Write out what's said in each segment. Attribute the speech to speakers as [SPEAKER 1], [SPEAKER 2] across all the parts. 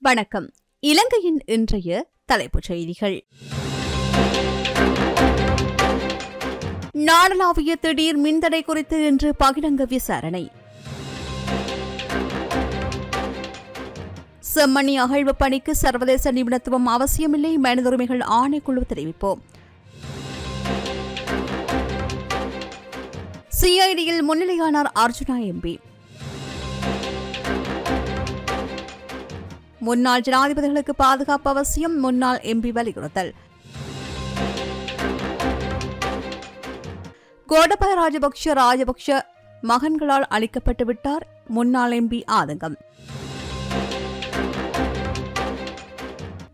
[SPEAKER 1] வணக்கம். இலங்கையின் இன்றைய தலைப்புச் செய்திகள். நாடளாவிய திடீர் மின்தடை குறித்து இன்று பகிரங்க விசாரணை. செம்மணி அகழ்வு பணிக்கு சர்வதேச நிபுணத்துவம் அவசியமில்லை, மனித உரிமைகள் ஆணைக்குழு தெரிவிப்போம். சிஐடியில் முன்னிலையானார் அர்ஜுனா எம்பி. முன்னாள் ஜனாதிபதிகளுக்கு பாதுகாப்பு அவசியம், முன்னாள் எம்பி வலியுறுத்தல். கோடபாய ராஜபக்ஷ மகன்களால் அளிக்கப்பட்டு விட்டார், முன்னாள் எம்பி ஆதங்கம்.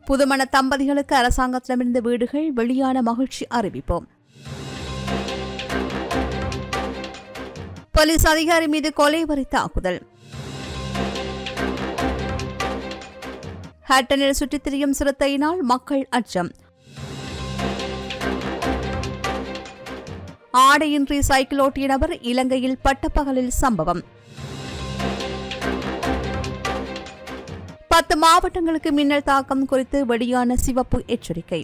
[SPEAKER 1] புதுமண தம்பதிகளுக்கு அரசாங்கத்திடமிருந்து வீடுகள், வெளியான மகிழ்ச்சி அறிவிப்போம். போலீஸ் அதிகாரி மீது கொலைவரி தாக்குதல். ஹட்டனில் சுற்றித் திரியும் சிறுத்தையினால் மக்கள் அச்சம். ஆடையின்றி சைக்கிள் ஓட்டிய நபர் இலங்கையில் பட்டப்பகலில் சம்பவம். 10 மாவட்டங்களுக்கு மின்னல் தாக்கம் குறித்து வெளியான சிவப்பு எச்சரிக்கை.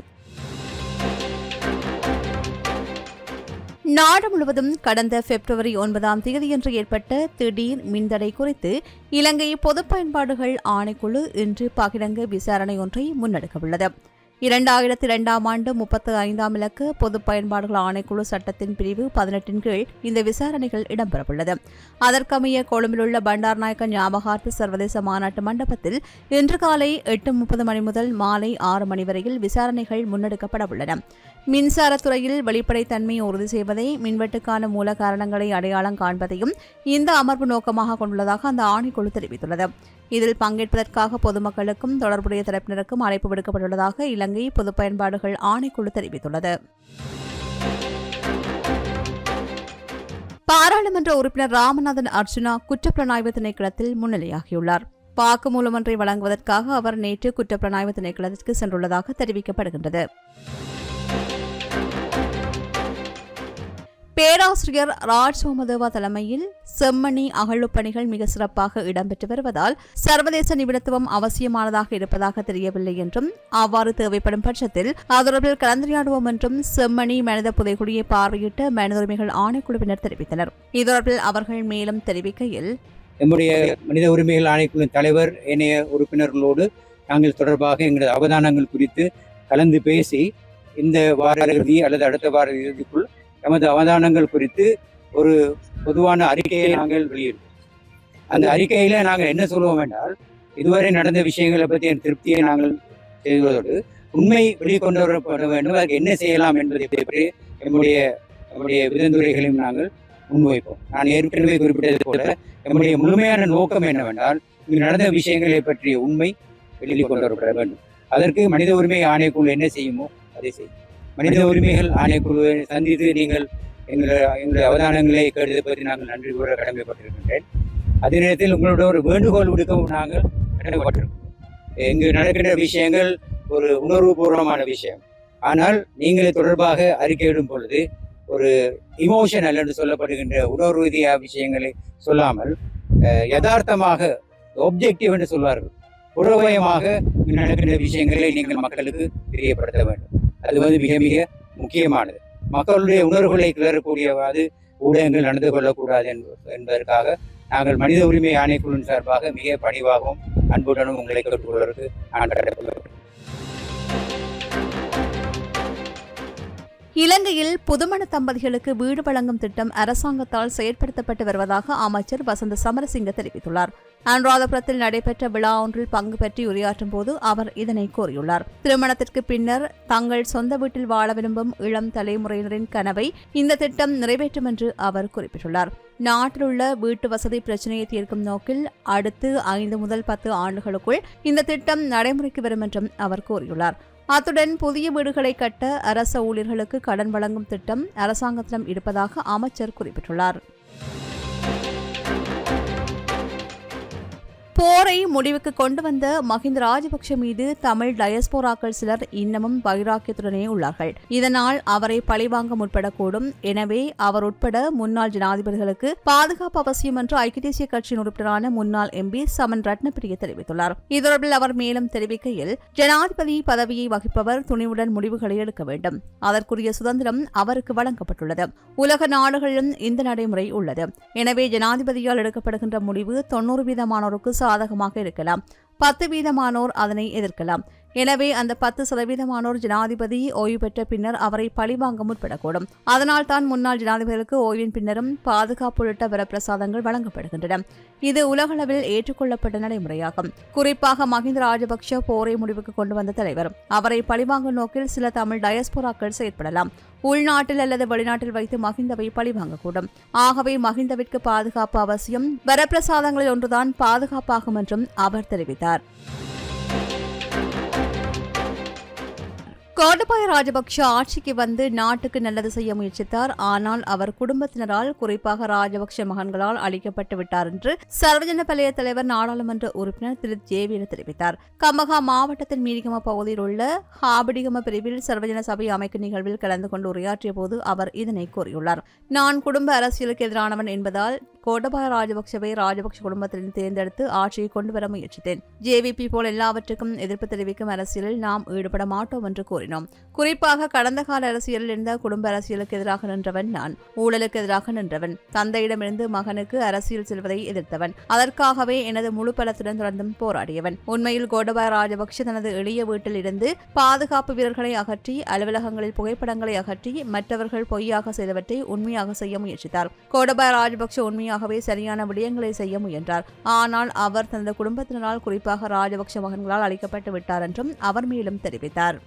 [SPEAKER 1] நாடு முழுவதும் கடந்த பிப்ரவரி 9 ஏற்பட்ட திடீர் மின்தடை குறித்து இலங்கை பொதுப் பயன்பாடுகள் ஆணைக்குழு இன்று பகிரங்க விசாரணை ஒன்றை முன்னெடுக்கவுள்ளது. 2002 ஆண்டு 35 இலக்க பொதுப் பயன்பாடுகள் ஆணைக்குழு சட்டத்தின் பிரிவு 18 கீழ் இந்த விசாரணைகள் இடம்பெறவுள்ளது. அதற்கமைய கொழும்பில் உள்ள பண்டார்நாயக்க ஞாபகார்த்த சர்வதேச மாநாட்டு மண்டபத்தில் இன்று காலை 8:30 மணி முதல் மாலை 6 மணி வரையில் விசாரணைகள் முன்னெடுக்கப்பட உள்ளன. மின்சாரத்துறையில் வெளிப்படைத்தன்மையை உறுதி செய்வதை, மின்வெட்டுக்கான மூல காரணங்களை அடையாளம் காண்பதையும் இந்த அமர்வு நோக்கமாக கொண்டுள்ளதாக அந்த ஆணைக்குழு தெரிவித்துள்ளது. இதில் பங்கேற்பதற்காக பொதுமக்களுக்கும் தொடர்புடைய தரப்பினருக்கும் அழைப்பு விடுக்கப்பட்டுள்ளதாக இலங்கை பொதுப் பயன்பாடுகள் ஆணைக்குழு தெரிவித்துள்ளது. பாராளுமன்ற உறுப்பினர் ராமநாதன் அர்ஜுனா குற்றப்புலனாய்வு திணைக்களத்தில் முன்னிலையாகியுள்ளார். வாக்குமூலம் ஒன்றை வழங்குவதற்காக அவர் நேற்று குற்றப்புலனாய்வு திணைக்களத்திற்கு சென்றுள்ளதாக தெரிவிக்கப்படுகின்றது. பேராசிரியர் ராஜ் சோமதேவா தலைமையில் செம்மணி அகழ்வு பணிகள் மிக சிறப்பாக இடம்பெற்று வருவதால் சர்வதேச நிபுணத்துவம் அவசியமானதாக இருப்பதாக தெரியவில்லை என்றும், அவ்வாறு தேவைப்படும் பட்சத்தில் அதொடர்பில் கலந்துரையாடுவோம் என்றும் செம்மணி மனித புதைகுழியை பார்வையிட்ட மனித உரிமைகள் ஆணைக்குழுவினர் தெரிவித்தனர். இதொடர்பில் அவர்கள் மேலும் தெரிவிக்கையில்,
[SPEAKER 2] நம்முடைய மனித உரிமைகள் ஆணைக்குழு தலைவர் இணைய உறுப்பினர்களோடு நாங்கள் தொடர்பாக எங்களது அவதானங்கள் குறித்து கலந்து பேசி இந்த வார இறுதி அல்லது அடுத்த வார இறுதிக்குள் நமது அவதானங்கள் குறித்து ஒரு பொதுவான அறிக்கையை நாங்கள் வெளியிடுவோம். அந்த அறிக்கையில நாங்கள் என்ன சொல்லுவோம் என்றால், இதுவரை நடந்த விஷயங்களை பற்றி என் திருப்தியை நாங்கள் செய்வதோடு உண்மை வெளிக்கொண்டு வரப்பட வேண்டும், அதுக்கு என்ன செய்யலாம் என்பதை பற்றி நம்முடைய விதந்துரைகளையும் நாங்கள் முன்வைப்போம். நான் ஏற்கனவே குறிப்பிட்டது போல நம்முடைய முழுமையான நோக்கம் என்னவென்றால், இங்கு நடந்த விஷயங்களை பற்றிய உண்மை வெளிக்கொண்டு வரப்பட வேண்டும். அதற்கு மனித உரிமை ஆணைக்குழு என்ன செய்யுமோ அதை செய்யும். மனித உரிமைகள் ஆணைக்குழுவை சந்தித்து நீங்கள் எங்களுடைய அவதானங்களை கேட்டதை பற்றி நாங்கள் நன்றி கூற கடமைப்பட்டிருக்கின்றேன். அதே நேரத்தில் உங்களோட ஒரு வேண்டுகோள் விடுக்கவும் நாங்கள் கடமைப்பட்டிருக்கோம். இங்கு நடக்கின்ற விஷயங்கள் ஒரு உணர்வுபூர்வமான விஷயம். ஆனால் நீங்கள் தொடர்பாக அறிக்கையிடும் பொழுது ஒரு இமோஷனல் என்று சொல்லப்படுகின்ற உணர்வு ரீதியாக விஷயங்களை சொல்லாமல் யதார்த்தமாக ஒப்ஜெக்டிவ் என்று சொல்வார்கள், புறவயமாக நடக்கின்ற விஷயங்களை நீங்கள் மக்களுக்கு தெரியப்படுத்த வேண்டும். அது மிக மிக முக்கியமானது. மக்களுடைய உணர்வுகளை கிளறக்கூடியவாறு ஊடகங்கள் நடந்து கொள்ளக்கூடாது என்பதற்காக நாங்கள் மனித உரிமை ஆணைக்குழுவின் சார்பாக மிக பணிவாகவும் அன்புடனும் உங்களை கேட்டுக்கொள்வதற்கு நான் கடமைப்பட்டுள்ளேன்.
[SPEAKER 1] இலங்கையில் புதுமண தம்பதிகளுக்கு வீடு வழங்கும் திட்டம் அரசாங்கத்தால் செயற்படுத்தப்பட்டு வருவதாக அமைச்சர் வசந்த சமரசிங்க தெரிவித்துள்ளார். அனுராதபுரத்தில் நடைபெற்ற விழா ஒன்றில் பங்கு பெற்று உரையாற்றும் போது அவர் இதனை கூறியுள்ளார். திருமணத்திற்கு பின்னர் தங்கள் சொந்த வீட்டில் வாழ விரும்பும் இளம் தலைமுறையினரின் கனவை இந்த திட்டம் நிறைவேற்றும் என்று அவர் குறிப்பிட்டுள்ளார். நாட்டில் உள்ள வீட்டு வசதி பிரச்சினையை தீர்க்கும் நோக்கில் அடுத்து 5 முதல் 10 ஆண்டுகளுக்குள் இந்த திட்டம் நடைமுறைக்கு வரும் என்றும் அவர் கூறியுள்ளார். அத்துடன் புதிய வீடுகளை கட்ட அரச ஊழியர்களுக்கு கடன் வழங்கும் திட்டம் அரசாங்கத்திடம் இருப்பதாக அமைச்சர் குறிப்பிட்டுள்ளார். போரை முடிவுக்கு கொண்டு வந்த மஹிந்த ராஜபக்ஷ மீது தமிழ் டயஸ்போராக்கள் சிலர் இன்னமும் வைராக்கியத்துடனே உள்ளார்கள். இதனால் அவரை பழிவாங்க முற்படக்கூடும். எனவே அவர் உட்பட முன்னாள் ஜனாதிபதிகளுக்கு பாதுகாப்பு அவசியம் என்று ஐக்கிய தேசிய கட்சியின் உறுப்பினரான முன்னாள் எம்பி சமன் ரட்னப்பிரிய தெரிவித்துள்ளார். இது தொடர்பில் அவர் மேலும் தெரிவிக்கையில், ஜனாதிபதி பதவியை வகிப்பவர் துணிவுடன் முடிவுகளை எடுக்க வேண்டும். அதற்குரிய சுதந்திரம் அவருக்கு வழங்கப்பட்டுள்ளது. உலக நாடுகளிலும் இந்த நடைமுறை உள்ளது. எனவே ஜனாதிபதியால் எடுக்கப்படுகின்ற முடிவு 90% சாதகமாக இருக்கலாம். 10% அதனை எதிர்க்கலாம். எனவே அந்த 10% ஜனாதிபதி ஓய்வு பெற்ற பின்னர் அவரை பழிவாங்க முற்படக்கூடும். அதனால் தான் முன்னாள் ஜனாதிபதிகளுக்கு ஓய்வின் பின்னரும் பாதுகாப்பு உள்ளிட்ட வரப்பிரசாதங்கள் வழங்கப்படுகின்றன. இது உலகளவில் ஏற்றுக்கொள்ளப்பட்ட நடைமுறையாகும். குறிப்பாக மஹிந்த ராஜபக்ஷ போரை முடிவுக்கு கொண்டு வந்த தலைவர். அவரை பழிவாங்கும் நோக்கில் சில தமிழ் டயஸ்போராக்கள் செயற்படலாம். உள்நாட்டில் அல்லது வெளிநாட்டில் வைத்து மஹிந்தவை பழிவாங்கக்கூடும். ஆகவே மஹிந்தவிற்கு பாதுகாப்பு அவசியம். வரப்பிரசாதங்களில் ஒன்றுதான் பாதுகாப்பாகும் என்றும் அவர் தெரிவித்தார். கோட்டபாய ராஜபக்ஷ ஆட்சிக்கு வந்து நாட்டுக்கு நல்லது செய்ய முயற்சித்தார். ஆனால் அவர் குடும்பத்தினரால், குறிப்பாக ராஜபக்ஷ மகன்களால் அளிக்கப்பட்டு விட்டார் என்று சர்வஜன பலய தலைவர் நாடாளுமன்ற உறுப்பினர் திரு ஜேவீர தெரிவித்தார். கமகா மாவட்டத்தின் மீரிகம பகுதியில் உள்ள ஹாபிடிகம பிரிவில் சர்வஜன சபை அமைக்கும் நிகழ்வில் கலந்து கொண்டு உரையாற்றிய போது அவர் இதனை கூறியுள்ளார். நான் குடும்ப அரசியலுக்கு எதிரானவன் என்பதால் கோட்டபாய ராஜபக்ஷவை ராஜபக்ஷ குடும்பத்திலிருந்து தேர்ந்தெடுத்து ஆட்சியை கொண்டு வர முயற்சித்தேன். ஜேவிபி போல் எல்லாவற்றுக்கும் எதிர்ப்பு தெரிவிக்கும் அரசியலில் நாம் ஈடுபட மாட்டோம் என்று கூறினோம். குறிப்பாக கடந்த கால அரசியலில் இருந்த குடும்ப அரசியலுக்கு எதிராக நின்றவன் நான். ஊழலுக்கு எதிராக நின்றவன். தந்தையிடமிருந்து மகனுக்கு அரசியல் செல்வதை எதிர்த்தவன். அதற்காகவே எனது முழு பலத்துடன் தொடர்ந்தும் போராடியவன். உண்மையில் கோட்டபாய ராஜபக்ஷ தனது எளிய வீட்டில் இருந்து பாதுகாப்பு வீரர்களை அகற்றி, அலுவலகங்களில் புகைப்படங்களை அகற்றி, மற்றவர்கள் பொய்யாக செய்தவற்றை உண்மையாக செய்ய முயற்சித்தார். கோட்டபாய ராஜபக்ஷ உண்மையாகவே சரியான விடயங்களை செய்ய முயன்றார். ஆனால் அவர் தனது குடும்பத்தினரால், குறிப்பாக ராஜபக்ஷ மகன்களால் அளிக்கப்பட்டு விட்டார் என்றும் அவர் மேலும் தெரிவித்தார்.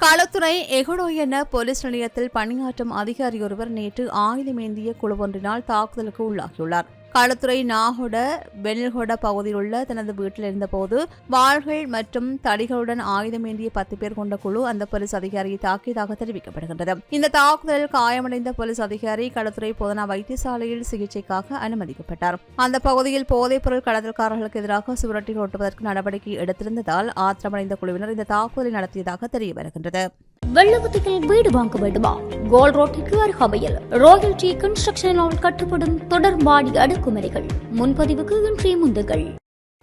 [SPEAKER 1] களுத்துறை எகுடோயன போலீஸ் நிலையத்தில் பணியாற்றும் அதிகாரியொருவர் நேற்று ஆயுதமேந்திய குழுவொன்றினால் தாக்குதலுக்கு உள்ளாகியுள்ளார். களுத்துறை நாகொட பெனில்கொட பகுதியில் உள்ள தனது வீட்டில் இருந்தபோது வாள்கள் மற்றும் தடிகளுடன் ஆயுதமேந்திய 10 பேர் கொண்ட குழு அந்த போலீஸ் அதிகாரியை தாக்கியதாக தெரிவிக்கப்படுகின்றது. இந்த தாக்குதலில் காயமடைந்த போலீஸ் அதிகாரி களுத்துறை போதனா வைத்தியசாலையில் சிகிச்சைக்காக அனுமதிக்கப்பட்டார். அந்த பகுதியில் போதைப்பொருள் கடத்தல்காரர்களுக்கு எதிராக சுவரொட்டிகள் ஒட்டுவதற்கு நடவடிக்கை எடுத்திருந்ததால் ஆத்திரமடைந்த குழுவினர் இந்த தாக்குதலை நடத்தியதாக தெரிய வருகின்றது.
[SPEAKER 3] வெள்ளவத்தியில் வீடு வாங்க வேண்டுமா? கோல் ரோட்டிற்கு அருகாமையில் ராயல் டி கன்ஸ்ட்ரக்ஷனால் கட்டப்படும் தொடர்பாடி அடுக்குமுறைகள். முன்பதிவுக்கு இன்றைய முந்துகள்.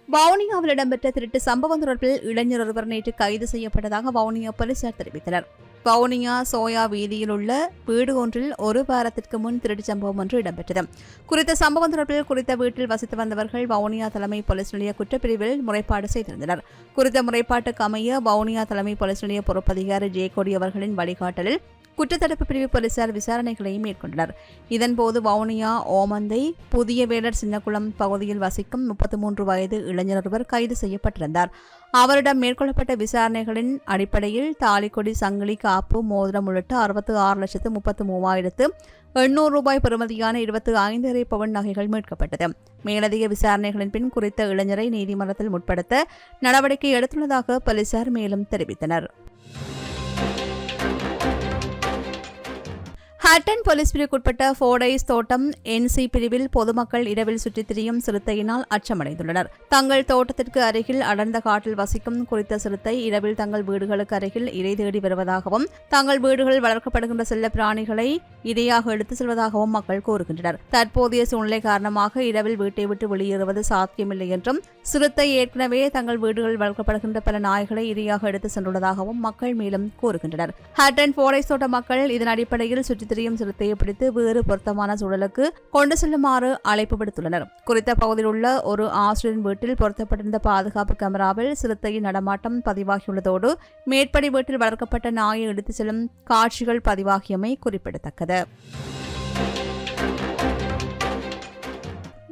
[SPEAKER 1] வவுனியாவில் இடம்பெற்ற திருட்டு சம்பவம் தொடர்பில் இளைஞர் ஒருவர் நேற்று கைது செய்யப்பட்டதாக வவுனியா போலீசார் தெரிவித்தனர். வவுனியா சோயா வீதியில் உள்ள வீடு ஒன்றில் ஒரு வாரத்திற்கு முன் திருட்டு சம்பவம் ஒன்று இடம்பெற்றது. குறித்த சம்பவம் தொடர்பில் குறித்த வீட்டில் வசித்து வந்தவர்கள் வவுனியா தலைமை போலீஸ் நிலைய குற்றப்பிரிவில் முறைப்பாடு செய்திருந்தனர். குறித்த முறைப்பாட்டுக்கு அமைய வவுனியா தலைமை போலீஸ் நிலைய பொறுப்பதிகாரி ஜேகோடி அவர்களின் வழிகாட்டலில் குற்றத்தடுப்பு பிரிவு போலீசார் விசாரணைகளையும் மேற்கொண்டனர். இதன்போது வவுனியா ஓமந்தை புதிய வேலர் சின்னக்குளம் பகுதியில் வசிக்கும் 33 வயது இளைஞர் ஒருவர் கைது செய்யப்பட்டிருந்தார். அவரிடம் மேற்கொள்ளப்பட்ட விசாரணைகளின் அடிப்படையில் தாலிக்கொடி, சங்கிலி, காப்பு, மோதிரம் உள்ளிட்ட 66,33,800 ரூபாய் பெறுமதியான 25 பவுன் நகைகள் மீட்கப்பட்டது. மேலதிக விசாரணைகளின் பின் குறித்த இளைஞரை நீதிமன்றத்தில் முற்படுத்த நடவடிக்கை எடுத்துள்ளதாக போலீசார் மேலும் தெரிவித்தனர். ஹட்டன் போலீஸ் பிரிவுக்குட்பட்ட ஃபோர்டைஸ் தோட்டம் NC பிரிவில் பொதுமக்கள் இரவில் சுற்றித் திரியும் சிறுத்தையினால் அச்சமடைந்துள்ளனர். தங்கள் தோட்டத்திற்கு அருகில் அடர்ந்த காட்டில் வசிக்கும் குறித்த சிறுத்தை இரவில் தங்கள் வீடுகளுக்கு அருகில் இரை தேடி வருவதாகவும், தங்கள் வீடுகளில் வளர்க்கப்படுகின்ற செல்ல பிராணிகளை இரையாக எடுத்து செல்வதாகவும் மக்கள் கூறுகின்றனர். தற்போதைய சூழ்நிலை காரணமாக இரவில் வீட்டை விட்டு வெளியேறுவது சாத்தியமில்லை என்றும், சிறுத்தை ஏற்கனவே தங்கள் வீடுகளில் வளர்க்கப்படுகின்ற பல நாய்களை இரையாக எடுத்து சென்றுள்ளதாகவும் மக்கள் மேலும் கூறுகின்றனர். ஹட்டன் ஃபோர்டைஸ் தோட்ட மக்கள் இதன் அடிப்படையில் சுற்றித் திரியும் சிறுத்தையை பிடித்து வேறு பொருத்தமான சூழலுக்கு கொண்டு செல்லுமாறு அழைப்பு விடுத்துள்ளனர். குறித்த பகுதியில் உள்ள ஒரு ஆசிரியரின் வீட்டில் பொருத்தப்பட்டிருந்த பாதுகாப்பு கேமராவில் சிறுத்தையின் நடமாட்டம் பதிவாகியுள்ளதோடு மேற்படி வீட்டில் வளர்க்கப்பட்ட நாயை எடுத்துச் செல்லும் காட்சிகள் பதிவாகியமை குறிப்பிடத்தக்கது.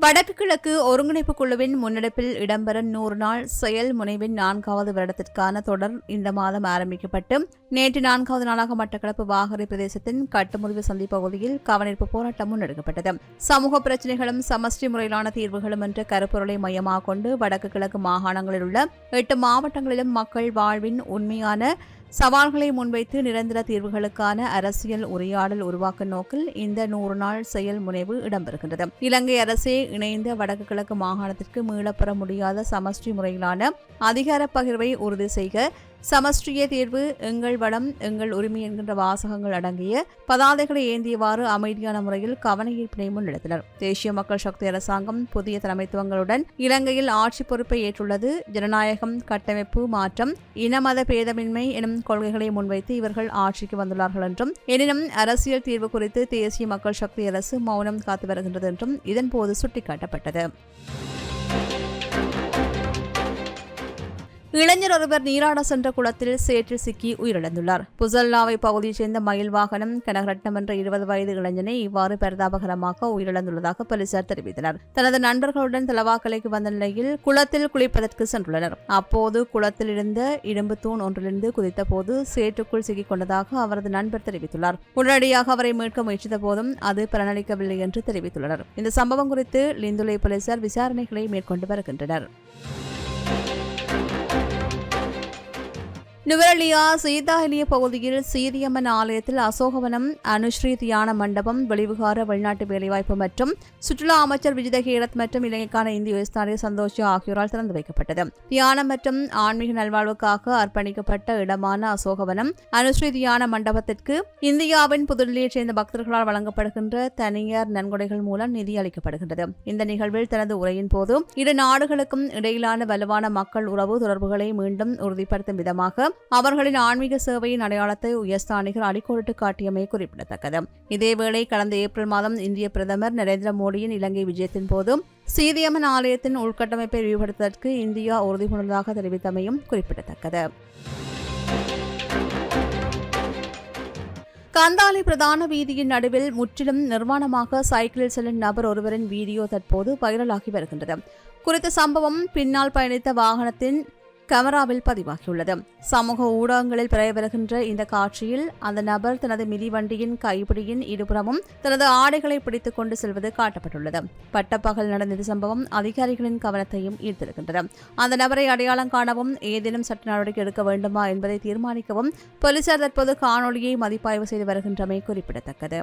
[SPEAKER 1] வடக்கு கிழக்கு ஒருங்கிணைப்பு குழுவின் முன்னெடுப்பில் இடம்பெறும் 100 நாள் செயல் முனைவின் 4வது வருடத்திற்கான தொடர் இந்த மாதம் ஆரம்பிக்கப்பட்டு நேற்று 4வது நாளாக மட்டக்களப்பு வாகரை பிரதேசத்தின் கட்டுமுறிவு சந்தி பகுதியில் கவனிப்பு போராட்டம் முன்னெடுக்கப்பட்டது. சமூக பிரச்சினைகளும் சமஷ்டி முறையிலான தீர்வுகளும் என்ற கருப்பொருளை மையமாக கொண்டு வடக்கு கிழக்கு மாகாணங்களில் உள்ள 8 மாவட்டங்களிலும் மக்கள் வாழ்வின் உண்மையான சவால்களை முன்வைத்து நிரந்தர தீர்வுகளுக்கான அரசியல் உரையாடல் உருவாக்கும் நோக்கில் இந்த 100 நாள் செயல் முனைவு இடம்பெறுகின்றது. இலங்கை அரசே இணைந்த வடக்கு கிழக்கு மாகாணத்திற்கு மீளப்பெற முடியாத சமஷ்டி முறையிலான அதிகார பகிர்வை உறுதி செய்க, சமஷ்டிய தீர்வு, எங்கள் வளம் எங்கள் உரிமை என்கின்ற வாசகங்கள் அடங்கிய பதாதைகளை ஏந்தியவாறு அமைதியான முறையில் கவனஈர்ப்பினை முன்னெடுத்தனர். தேசிய மக்கள் சக்தி அரசாங்கம் புதிய தலைமைத்துவங்களுடன் இலங்கையில் ஆட்சி பொறுப்பை ஏற்றுள்ளது. ஜனநாயகம், கட்டமைப்பு மாற்றம், இனமத பேதமின்மை எனும் கொள்கைகளை முன்வைத்து இவர்கள் ஆட்சிக்கு வந்துள்ளார்கள் என்றும், எனினும் அரசியல் தீர்வு குறித்து தேசிய மக்கள் சக்தி அரசு மௌனம் காத்து வருகின்றது என்றும் இதன்போது சுட்டிக்காட்டப்பட்டது. இளைஞர் ஒருவர் நீராட சென்ற குளத்தில் சேற்றில் சிக்கி உயிரிழந்துள்ளார். புசல்லாவை பகுதியைச் சேர்ந்த மயில் வாகனம் கனகரட்னம் என்ற 20 வயது இளைஞனை இவ்வாறு பரிதாபகரமாக உயிரிழந்துள்ளதாக போலீசார் தெரிவித்தனர். தனது நண்பர்களுடன் தலவாக்கலைக்கு வந்த நிலையில் குளத்தில் குளிப்பதற்கு சென்றுள்ளனர். அப்போது குளத்தில் இருந்த இரும்பு தூண் ஒன்றிலிருந்து குதித்த போது சேற்றுக்குள் சிக்கிக் கொண்டதாக அவரது நண்பர் தெரிவித்துள்ளார். உடனடியாக அவரை மீட்க முயற்சித்த போதும் அது பலனளிக்கவில்லை என்று தெரிவித்துள்ளனர். இந்த சம்பவம் குறித்து லிந்துலை போலீசார் விசாரணைகளை மேற்கொண்டு வருகின்றனர். நுவரெலியா சீதாஹெலிய பகுதியில் சீரியம்மன் ஆலயத்தில் அசோகவனம், அனுஸ்ரீ தியான மண்டபம், வெளிவிகார வெளிநாட்டு வேலைவாய்ப்பு மற்றும் சுற்றுலா அமைச்சர் விஜித ஹேரத் மற்றும் இலங்கைக்கான இந்திய உயர்ஸ்தானிய சந்தோஷ் ஆகியோரால் திறந்து வைக்கப்பட்டது. தியானம் மற்றும் ஆன்மீக நல்வாழ்வுக்காக அர்ப்பணிக்கப்பட்ட இடமான அசோகவனம், அனுஸ்ரீ தியான மண்டபத்திற்கு இந்தியாவின் புதுடில்லியைச் சேர்ந்த பக்தர்களால் வழங்கப்படுகின்ற தனியார் நன்கொடைகள் மூலம் நிதி அளிக்கப்படுகின்றது. இந்த நிகழ்வில் தனது உரையின் போது இரு நாடுகளுக்கும் இடையிலான வலுவான மக்கள் உறவு தொடர்புகளை மீண்டும் உறுதிப்படுத்தும் விதமாக அவர்களின் ஆன்மீக சேவையின் அடையாளத்தை உயர்ஸ்தானிகர் அடிக்கோடிட்டு காட்டியமை குறிப்பிடத்தக்கது. இதேவேளை கடந்த ஏப்ரல் மாதம் இந்திய பிரதமர் நரேந்திர மோடியின் இலங்கை விஜயத்தின் போதும் சீரியம்மன் ஆலயத்தின் உள்கட்டமைப்பை விரிவுபடுத்துவதற்கு இந்தியா உறுதிபூண்டதாக தெரிவித்தமையும் குறிப்பிடத்தக்கது. கந்தாலி பிரதான வீதியின் நடுவில் முற்றிலும் நிர்வாணமாக சைக்கிளில் செல்லும் நபர் ஒருவரின் வீடியோ தற்போது வைரலாகி வருகின்றது. குறித்த சம்பவம் பின்னால் பயணித்த வாகனத்தின் கேமராவில் பதிவாகியுள்ளது. சமூக ஊடகங்களில் பரவி வருகின்ற இந்த காட்சியில் அந்த நபர் தனது மிதிவண்டியின் கைப்பிடியின் இருபுறமும் தனது ஆடைகளை பிடித்துக் கொண்டு செல்வது காட்டப்பட்டுள்ளது. பட்டப்பகல் நடந்த இந்த சம்பவம் அதிகாரிகளின் கவனத்தையும் ஈர்த்திருக்கின்றது. அந்த நபரை அடையாளம் காணவும் ஏதேனும் சட்ட நடவடிக்கை எடுக்க வேண்டுமா என்பதை தீர்மானிக்கவும் போலீசார் தற்போது காணொலியை மதிப்பாய்வு செய்து வருகின்றமை குறிப்பிடத்தக்கது.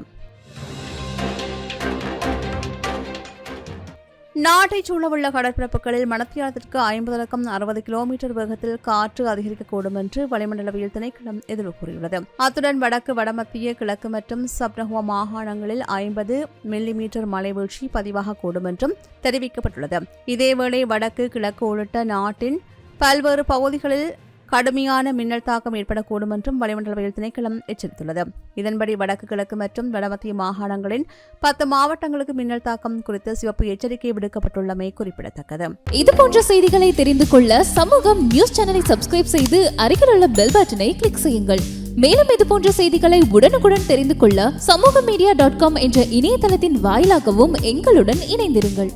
[SPEAKER 1] நாட்டைச் சூழவுள்ள கடற்பரப்புகளில் மணத்தியாலத்திற்கு 50-60 கிலோமீட்டர் வேகத்தில் காற்று அதிகரிக்கக்கூடும் என்று வளிமண்டலவியல் திணைக்களம் எதிர்வு கூறியுள்ளது. அத்துடன் வடக்கு, வடமத்திய, கிழக்கு மற்றும் சப்ரஹுவா மாகாணங்களில் 50 மில்லிமீட்டர் மழை வீழ்ச்சி பதிவாகக்கூடும் என்றும் தெரிவிக்கப்பட்டுள்ளது. இதேவேளை வடக்கு, கிழக்கு உள்ளிட்ட நாட்டின் பல்வேறு பகுதிகளில் கடுமையான மின்னல் தாக்கம் ஏற்படக்கூடும் என்றும் வளிமண்டலவியல் திணைக்களம் எச்சரித்துள்ளது. இதன்படி வடக்கு, கிழக்கு மற்றும் வடமத்திய மாகாணங்களின் 10 மாவட்டங்களுக்கு மின்னல் தாக்கம் குறித்து சிவப்பு எச்சரிக்கை விடுக்கப்பட்டுள்ளமை குறிப்பிடத்தக்கது.
[SPEAKER 4] இதுபோன்ற செய்திகளை தெரிந்து கொள்ள சமூகம் நியூஸ் சேனலை சப்ஸ்கிரைப் செய்து அருகில் உள்ள பெல் பட்டனை கிளிக் செய்யுங்கள். மேலும் இதுபோன்ற செய்திகளை உடனுக்குடன் தெரிந்து கொள்ள சமூகமீடியா.com என்ற இணையதளத்தின் வாயிலாகவும் எங்களுடன் இணைந்திருங்கள்.